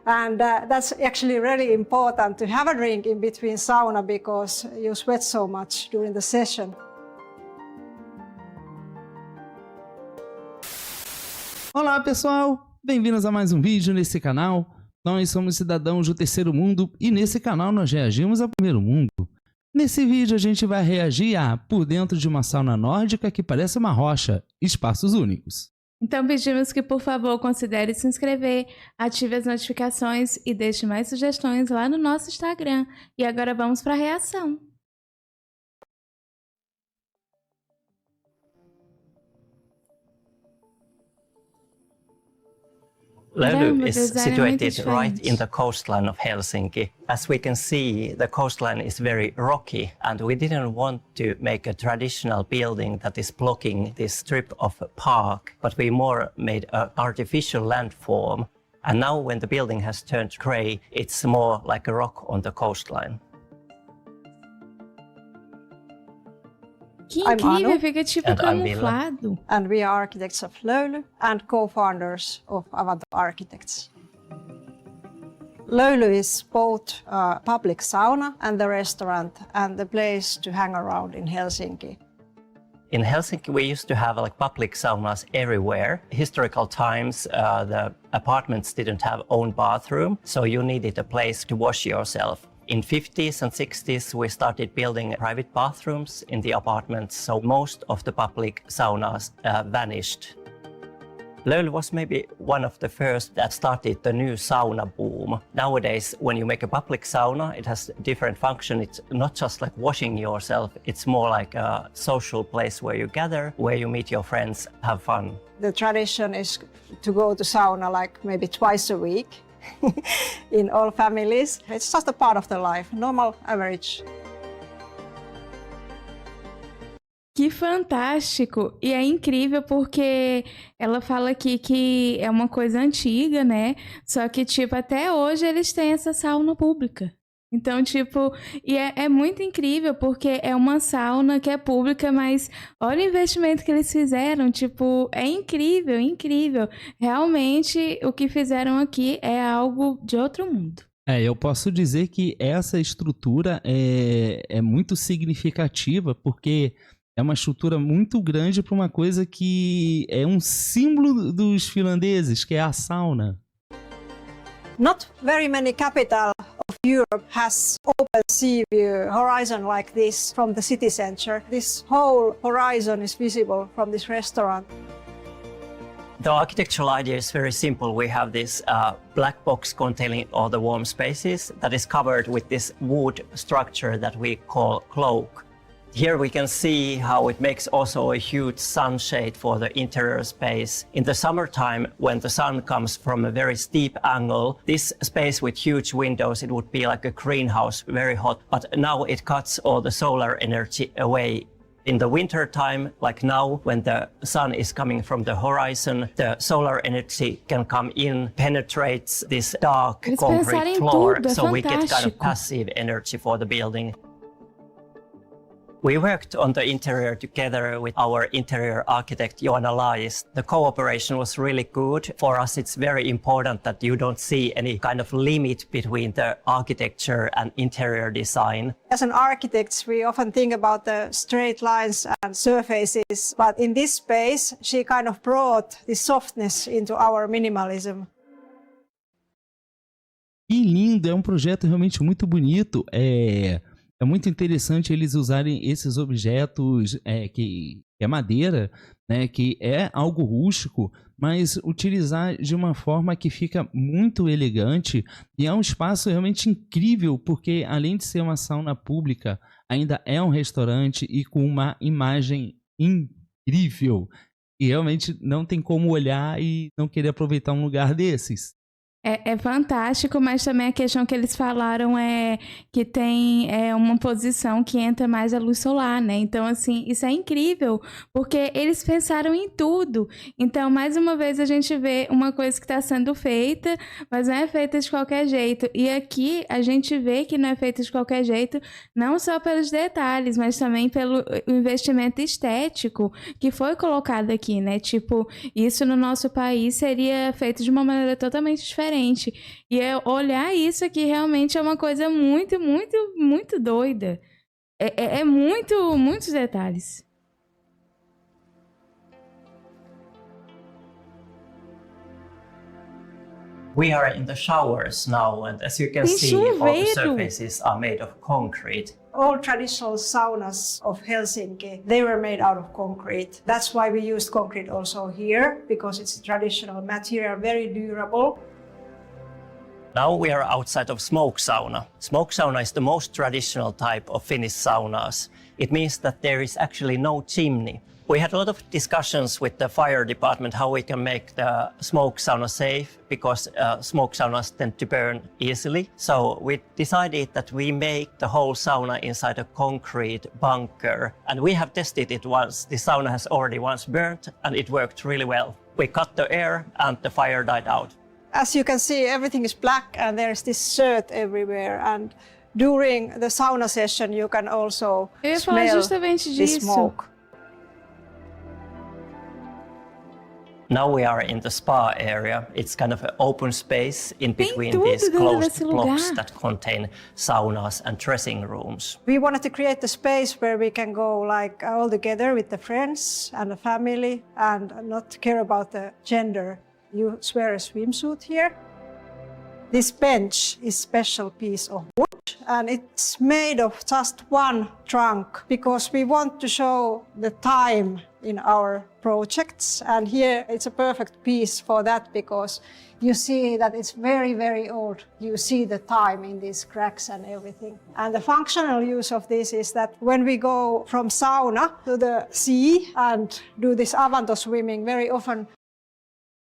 And that's actually really important to have a drink in between sauna because you sweat so much during the session. Olá pessoal, bem-vindos a mais um vídeo nesse canal. Nós somos cidadãos do terceiro mundo e nesse canal nós reagimos ao primeiro mundo. Nesse vídeo a gente vai reagir a por dentro de uma sauna nórdica que parece uma rocha, espaços únicos. Então pedimos que por favor considere se inscrever, ative as notificações e deixe mais sugestões lá no nosso Instagram. E agora vamos para a reação. Lolu is situated right in the coastline of Helsinki. As we can see, the coastline is very rocky, and we didn't want to make a traditional building that is blocking this strip of park, but we more made an artificial landform. And now when the building has turned grey, it's more like a rock on the coastline. Que incrível, fica tipo camuflado. And we are architects of Lolu and co-founders of Avanto Architects. Lolu is both a public sauna and the restaurant and the place to hang around in Helsinki. In Helsinki, we used to have public saunas everywhere. Historical times, the apartments didn't have own bathroom, so you needed a place to wash yourself. In 50s and 60s, we started building private bathrooms in the apartments, so most of the public saunas vanished. Lolu was maybe one of the first that started the new sauna boom. Nowadays, when you make a public sauna, it has different function. It's not just like washing yourself, it's more like a social place where you gather, where you meet your friends, have fun. The tradition is to go to sauna like maybe twice a week. In all families. It's just a part of the life, normal average. Que fantástico! E é incrível porque ela fala aqui que é uma coisa antiga, né? Só que, tipo, até hoje eles têm essa sauna pública. Então, tipo, e é muito incrível porque é uma sauna que é pública, mas olha o investimento que eles fizeram, tipo, é incrível, incrível. Realmente, o que fizeram aqui é algo de outro mundo. Eu posso dizer que essa estrutura é muito significativa porque é uma estrutura muito grande para uma coisa que é um símbolo dos finlandeses, que é a sauna. Not very many capital of Europe has open sea view horizon like this from the city center. This whole horizon is visible from this restaurant. The architectural idea is very simple. We have this black box containing all the warm spaces that is covered with this wood structure that we call cloak. Here we can see how it makes also a huge sunshade for the interior space. In the summertime, when the sun comes from a very steep angle, this space with huge windows, it would be like a greenhouse, very hot. But now it cuts all the solar energy away. In the winter time, like now, when the sun is coming from the horizon, the solar energy can come in, penetrates this dark concrete floor, so we get kind of passive energy for the building. We worked on the interior together with our interior architect, Joanna Lais. The cooperation was really good. For us, it's very important that you don't see any kind of limit between the architecture and interior design. As an architect, we often think about the straight lines and surfaces, but in this space, she kind of brought this softness into our minimalism. Que lindo, é um projeto realmente muito bonito. É muito interessante eles usarem esses objetos que é madeira, né, que é algo rústico, mas utilizar de uma forma que fica muito elegante e é um espaço realmente incrível, porque além de ser uma sauna pública, ainda é um restaurante e com uma imagem incrível. E realmente não tem como olhar e não querer aproveitar um lugar desses. É fantástico, mas também a questão que eles falaram é que tem uma posição que entra mais a luz solar, né? Então, assim, isso é incrível, porque eles pensaram em tudo. Então, mais uma vez, a gente vê uma coisa que está sendo feita, mas não é feita de qualquer jeito. E aqui, a gente vê que não é feita de qualquer jeito, não só pelos detalhes, mas também pelo investimento estético que foi colocado aqui, né? Tipo, isso no nosso país seria feito de uma maneira totalmente diferente. diferente. E olhar isso aqui realmente é uma coisa muito, muito, muito doida. Muitos detalhes. We are in the showers now, and as you can see, all the surfaces are made of concrete. All traditional saunas of Helsinki, they were made out of concrete. That's why we used concrete also here, because it's a traditional material, very durable. Now we are outside of smoke sauna. Smoke sauna is the most traditional type of Finnish saunas. It means that there is actually no chimney. We had a lot of discussions with the fire department how we can make the smoke sauna safe, because smoke saunas tend to burn easily. So we decided that we make the whole sauna inside a concrete bunker. And we have tested it once. The sauna has already once burnt and it worked really well. We cut the air and the fire died out. As you can see, everything is black and there's this dirt everywhere. And during the sauna session, you can also smell the smoke. Now we are in the spa area. It's kind of an open space in between these closed blocks that contain saunas and dressing rooms. We wanted to create a space where we can go like all together with the friends and the family and not care about the gender. You wear a swimsuit here. This bench is a special piece of wood and it's made of just one trunk because we want to show the time in our projects, and here it's a perfect piece for that because you see that it's very, very old. You see the time in these cracks and everything. And the functional use of this is that when we go from sauna to the sea and do this avanto swimming, very often.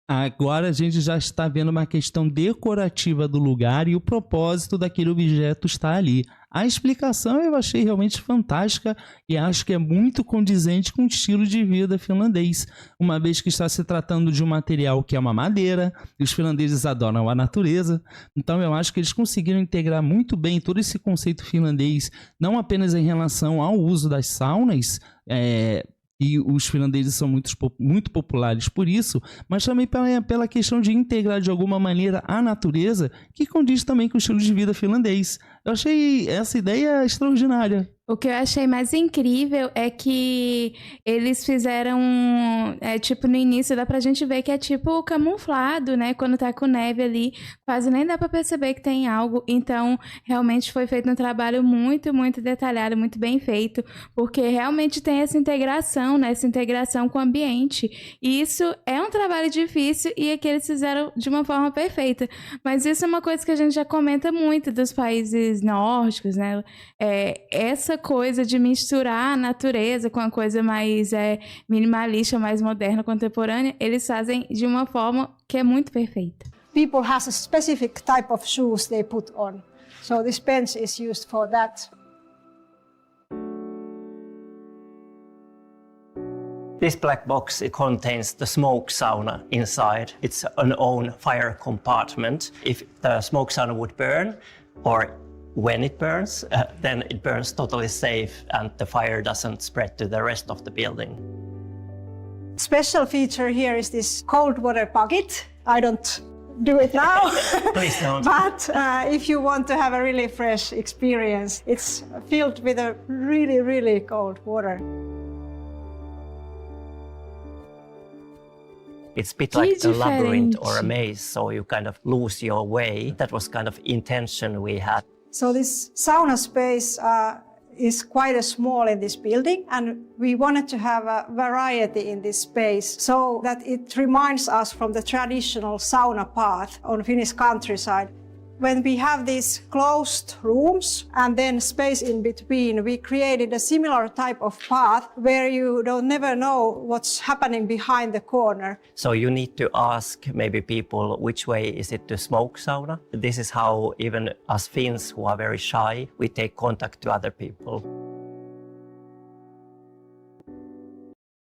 Agora a gente já está vendo uma questão decorativa do lugar e o propósito daquele objeto está ali. A explicação eu achei realmente fantástica e acho que é muito condizente com o estilo de vida finlandês, uma vez que está se tratando de um material que é uma madeira, e os finlandeses adoram a natureza, então eu acho que eles conseguiram integrar muito bem todo esse conceito finlandês, não apenas em relação ao uso das saunas, e os finlandeses são muito populares por isso, mas também pela questão de integrar de alguma maneira a natureza, que condiz também com o estilo de vida finlandês. Eu achei essa ideia extraordinária. O que eu achei mais incrível é que eles fizeram, tipo, no início dá pra gente ver que é tipo camuflado, né? Quando tá com neve ali, quase nem dá pra perceber que tem algo. Então, realmente foi feito um trabalho muito, muito detalhado, muito bem feito, porque realmente tem essa integração, né? Essa integração com o ambiente. E isso é um trabalho difícil e é que eles fizeram de uma forma perfeita. Mas isso é uma coisa que a gente já comenta muito dos países nórdicos, né? Essa coisa de misturar a natureza com a coisa mais minimalista, mais moderna, contemporânea, eles fazem de uma forma que é muito perfeita. People has a specific type of shoes they put on. So this bench is used for that. This black box, it contains the smoke sauna inside. It's an own fire compartment. If the smoke sauna would burn, or when it burns, then it burns totally safe and the fire doesn't spread to the rest of the building. Special feature here is this cold water bucket. I don't do it now. Please don't. But if you want to have a really fresh experience, it's filled with a really, really cold water. It's a bit like the labyrinth or a maze, so you kind of lose your way. That was kind of intention we had. So this sauna space is quite small in this building, and we wanted to have a variety in this space so that it reminds us from the traditional sauna path on Finnish countryside. When we have these closed rooms and then space in between, we created a similar type of path where you don't never know what's happening behind the corner. So you need to ask maybe people which way is it to smoke sauna. This is how even us Finns who are very shy, we take contact to other people.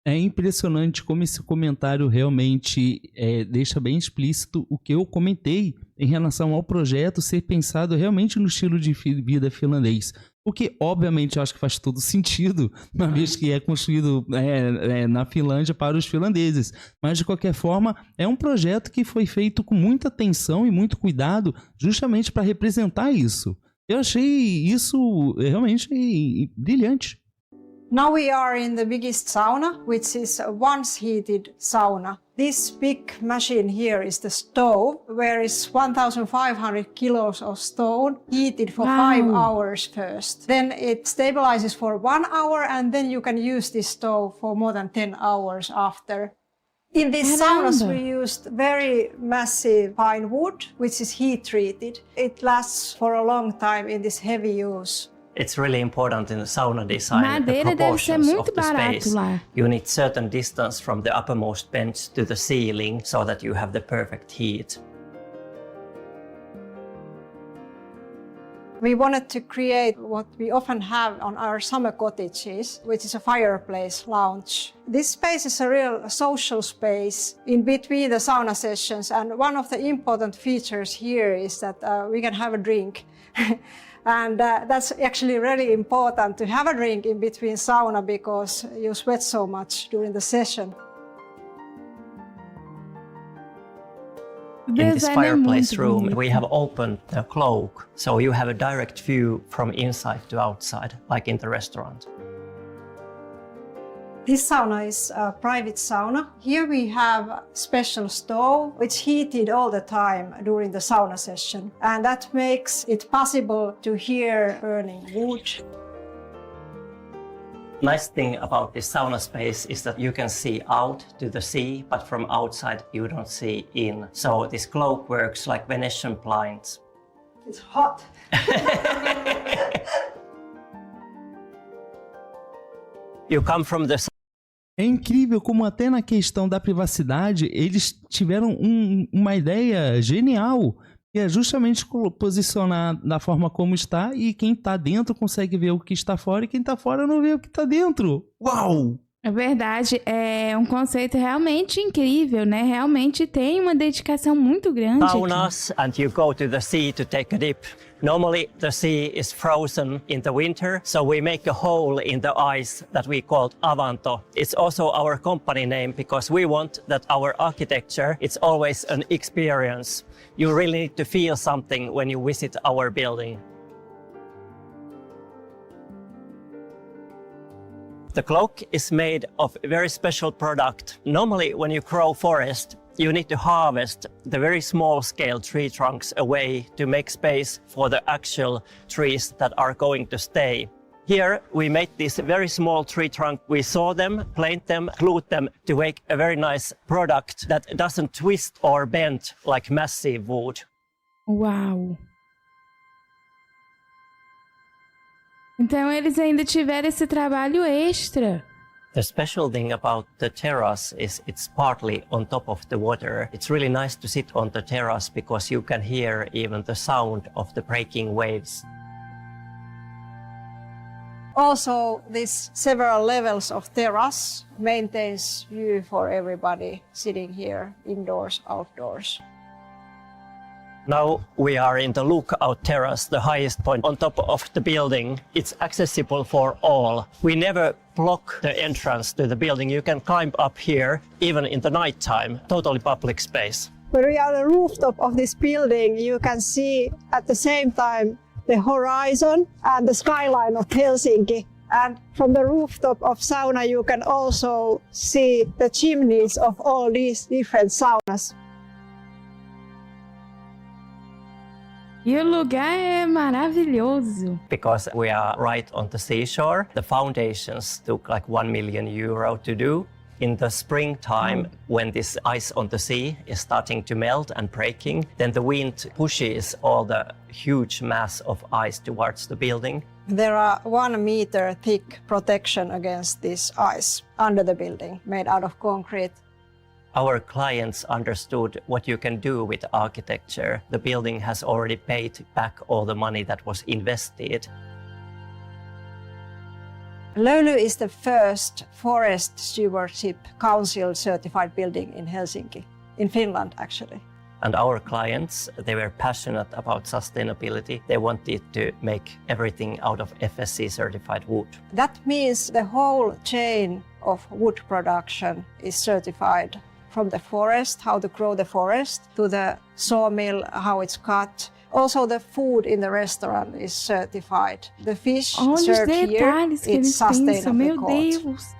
É É impressionante como esse comentário realmente deixa bem explícito o que eu comentei em relação ao projeto ser pensado realmente no estilo de vida finlandês. O que, obviamente, eu acho que faz todo sentido, uma vez que é construído na Finlândia para os finlandeses. Mas, de qualquer forma, é um projeto que foi feito com muita atenção e muito cuidado justamente para representar isso. Eu achei isso realmente brilhante. Now we are in the biggest sauna, which is a once heated sauna. This big machine here is the stove, where is 1,500 kilos of stone heated for 5 hours first. Then it stabilizes for 1 hour, and then you can use this stove for more than 10 hours after. In these saunas, we used very massive pine wood, which is heat treated. It lasts for a long time in this heavy use. It's really important in the sauna design, the Madeira deve ser proportions muito of the barato space. lá. You need certain distance from the uppermost bench to the ceiling so that you have the perfect heat. We wanted to create what we often have on our summer cottages, which is a fireplace lounge. This space is a real social space in between the sauna sessions, and one of the important features here is that we can have a drink. And that's actually really important to have a drink in between sauna because you sweat so much during the session. In this fireplace room, we have opened the cloak, so you have a direct view from inside to outside, like in the restaurant. This sauna is a private sauna. Here we have a special stove, which heated all the time during the sauna session. And that makes it possible to hear burning wood. Nice thing about this sauna space is that you can see out to the sea, but from outside you don't see in. So this cloak works like Venetian blinds. It's hot. You come from the É incrível como até na questão da privacidade eles tiveram uma ideia genial, que é justamente posicionar da forma como está e quem está dentro consegue ver o que está fora e quem está fora não vê o que está dentro. Uau! É verdade, é um conceito realmente incrível, né? Realmente tem uma dedicação muito grande aqui. saunas and you go to the sea to take a dip. Normally the sea is frozen in the winter, so we make a hole in the ice that we call avanto. It's also our company name because we want that our architecture, it's always an experience. You really need to feel something when you visit our building. The cloak is made of a very special product. Normally, when you grow forest, you need to harvest the very small scale tree trunks away to make space for the actual trees that are going to stay. Here, we made this very small tree trunk. We saw them, planed them, glued them to make a very nice product that doesn't twist or bend like massive wood. Uau! Então eles ainda tiveram esse trabalho extra. The special thing about the terrace is it's partly on top of the water. It's really nice to sit on the terrace because you can hear even the sound of the breaking waves. Also, this several levels of terrace maintains view for everybody sitting here, indoors, outdoors. Now we are in the lookout terrace, the highest point on top of the building. It's accessible for all. We never block the entrance to the building. You can climb up here, even in the nighttime, totally public space. When we are on the rooftop of this building, you can see at the same time the horizon and the skyline of Helsinki. And from the rooftop of sauna, you can also see the chimneys of all these different saunas. E o lugar é maravilhoso. Because we are right on the seashore, the foundations took like 1 million euro to do. In the springtime, when this ice on the sea is starting to melt and breaking, then the wind pushes all the huge mass of ice towards the building. There are 1 meter thick protection against this ice under the building, made out of concrete. Our clients understood what you can do with architecture. The building has already paid back all the money that was invested. Lolu is the first Forest Stewardship Council certified building in Helsinki, in Finland actually. And our clients, they were passionate about sustainability. They wanted to make everything out of FSC certified wood. That means the whole chain of wood production is certified, from the forest, how to grow the forest, to the sawmill, how it's cut. Also the food in the restaurant is certified. The fish served here, it's sustainably caught.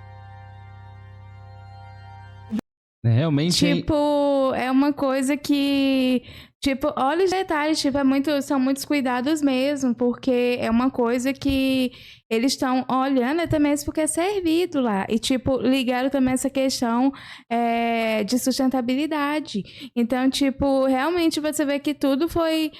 Realmente. Tipo, é uma coisa que... Tipo, olha os detalhes, tipo, são muitos cuidados mesmo, porque é uma coisa que eles estão olhando até mesmo porque é servido lá. E, tipo, ligaram também essa questão de sustentabilidade. Então, tipo, realmente você vê que tudo foi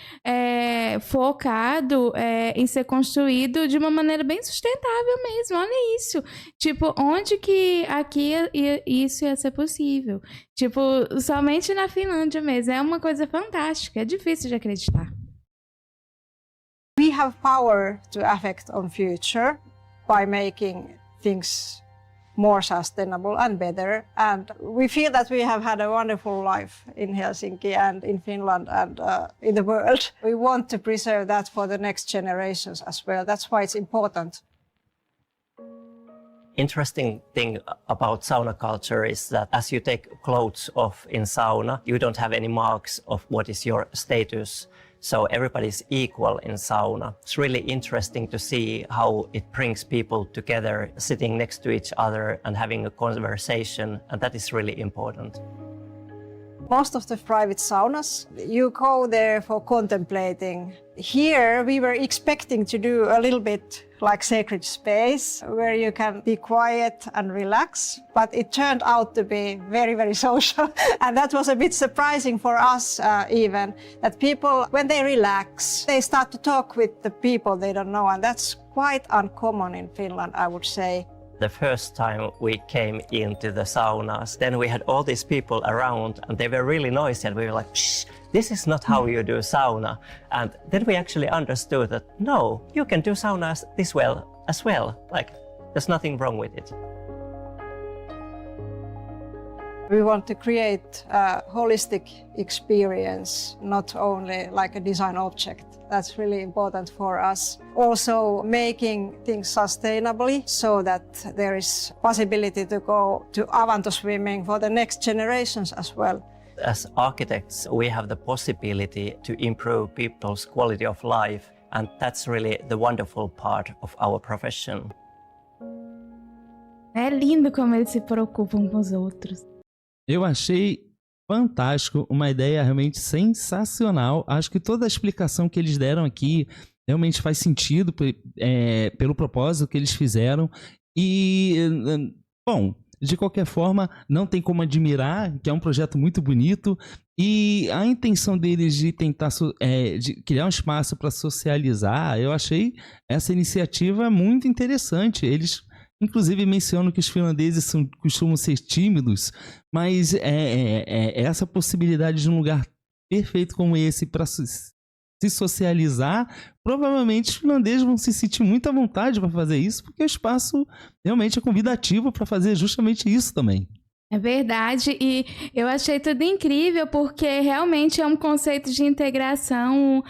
focado em ser construído de uma maneira bem sustentável mesmo. Olha isso. Tipo, onde que aqui isso ia ser possível? Tipo, somente na Finlândia mesmo. É uma coisa fantástica. É difícil de acreditar. We have power to affect on future by making things more sustainable and better. And we feel that we have had a wonderful life in Helsinki and in Finland and in the world. We want to preserve that for the next generations as well. That's why it's important. Interesting thing about sauna culture is that as you take clothes off in sauna, you don't have any marks of what is your status. So everybody's equal in sauna. It's really interesting to see how it brings people together, sitting next to each other and having a conversation, and that is really important. Most of the private saunas, you go there for contemplating. Here we were expecting to do a little bit like sacred space where you can be quiet and relax, but it turned out to be very, very social. And that was a bit surprising for us even, that people, when they relax, they start to talk with the people they don't know, and that's quite uncommon in Finland, I would say. The first time we came into the saunas, then we had all these people around and they were really noisy and we were like, shh, this is not how you do sauna. And then we actually understood that, no, you can do saunas this well as well. Like, there's nothing wrong with it. We want to create a holistic experience, not only like a design object. That's really important for us. Also making things sustainably so that there is possibility to go to Avanto swimming for the next generations as well. As architects, we have the possibility to improve people's quality of life, and that's really the wonderful part of our profession. É lindo como eles se preocupam com os outros. Eu achei fantástico, uma ideia realmente sensacional. Acho que toda a explicação que eles deram aqui realmente faz sentido pelo propósito que eles fizeram. E, bom, de qualquer forma, não tem como admirar que é um projeto muito bonito. E a intenção deles de tentar de criar um espaço para socializar, eu achei essa iniciativa muito interessante. Eles inclusive mencionam que os finlandeses costumam ser tímidos, mas essa possibilidade de um lugar perfeito como esse para se socializar, provavelmente os finlandeses vão se sentir muito à vontade para fazer isso, porque o espaço realmente é convidativo para fazer justamente isso também. É verdade, e eu achei tudo incrível porque realmente é um conceito de integração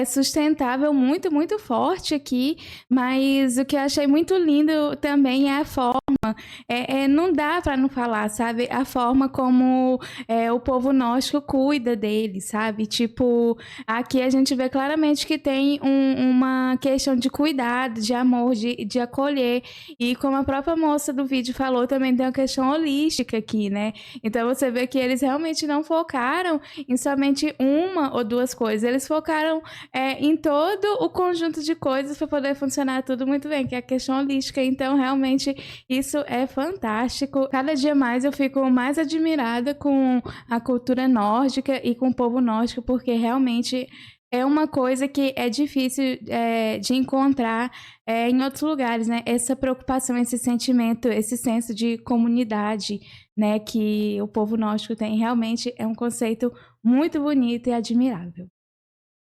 sustentável muito, muito forte aqui, mas o que eu achei muito lindo também é a forma, não dá para não falar, sabe? A forma como o povo nórdico cuida dele, sabe? Tipo, aqui a gente vê claramente que tem uma questão de cuidado, de amor, de acolher, e como a própria moça do vídeo falou, também tem uma questão holística aqui, né? Então você vê que eles realmente não focaram em somente uma ou duas coisas, eles focaram em todo o conjunto de coisas para poder funcionar tudo muito bem, que é a questão holística. Então realmente isso é fantástico. Cada dia mais eu fico mais admirada com a cultura nórdica e com o povo nórdico, porque realmente é uma coisa que é difícil de encontrar em outros lugares, né? Essa preocupação, esse sentimento, esse senso de comunidade, né, que o povo nórdico tem, realmente é um conceito muito bonito e admirável.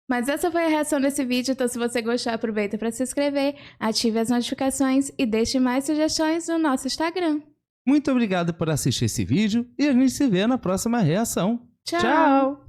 Mas essa foi a reação desse vídeo, então se você gostou, aproveita para se inscrever, ative as notificações e deixe mais sugestões no nosso Instagram. Muito obrigado por assistir esse vídeo e a gente se vê na próxima reação. Tchau!